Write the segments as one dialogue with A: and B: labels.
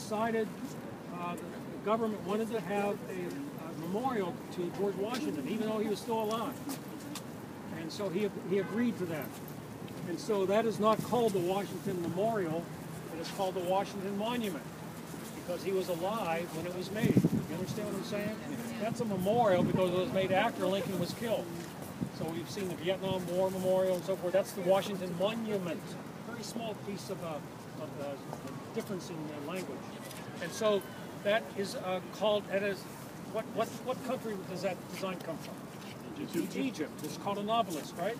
A: decided the government wanted to have a memorial to George Washington, even though he was still alive. And so he agreed to that. And so that is not called the Washington Memorial, it is called the Washington Monument, because he was alive when it was made. You understand what I'm saying? That's a memorial because it was made after Lincoln was killed. So we've seen the Vietnam War Memorial and so forth. That's the Washington Monument. Very small piece of difference in language. And so that is called, that is, what country does that design come from? Egypt. It's called an obelisk, right?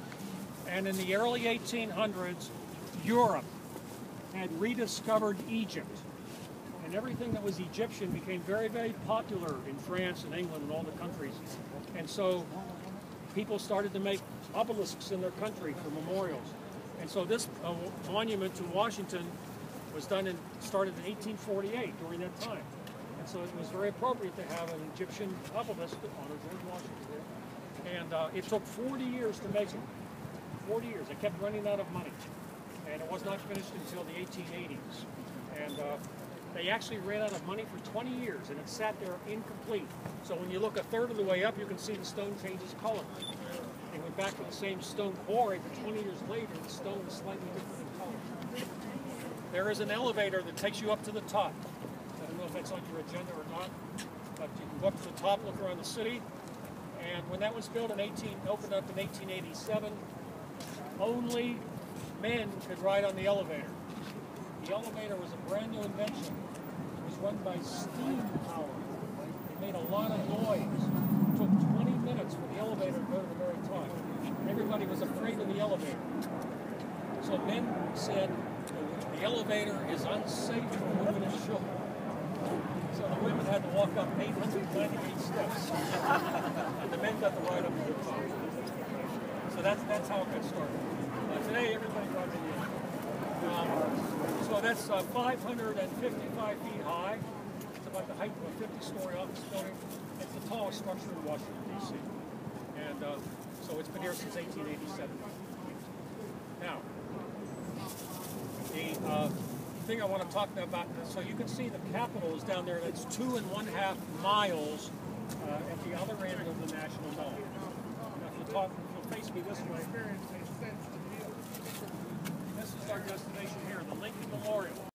A: And in the early 1800s, Europe had rediscovered Egypt. And everything that was Egyptian became very, very popular in France and England and all the countries. And so people started to make obelisks in their country for memorials. And so this monument to Washington was started in 1848 during that time. And so it was very appropriate to have an Egyptian obelisk to honor George Washington. And it took 40 years to make it. 40 years. They kept running out of money. And it was not finished until the 1880s. And they actually ran out of money for 20 years, and it sat there incomplete. So when you look a third of the way up, you can see the stone changes color. They went back to the same stone quarry, but 20 years later, the stone is slightly different in color. There is an elevator that takes you up to the top. I don't know if that's on your agenda or not, but you can go up to the top, look around the city. And when that was built opened up in 1887, only men could ride on the elevator. The elevator was a brand new invention. It was run by steam power. It made a lot of noise. It took 20 minutes for the elevator to go to the very top. Everybody was afraid of the elevator. So men said, the elevator is unsafe for women and children. So the women had to walk up 898 steps. And the men got to ride up to the top. So that's how it got started. Today, everybody rides in the elevator. So that's 555 feet high. It's about the height of a 50-story office building. It's the tallest structure in Washington, D.C. And so it's been here since 1887. Now, the thing I want to talk about, so you can see the Capitol is down there. That's 2.5 miles at the other end of the National Mall. Now, if you'll face me this way, this is our destination here, the Lincoln Memorial.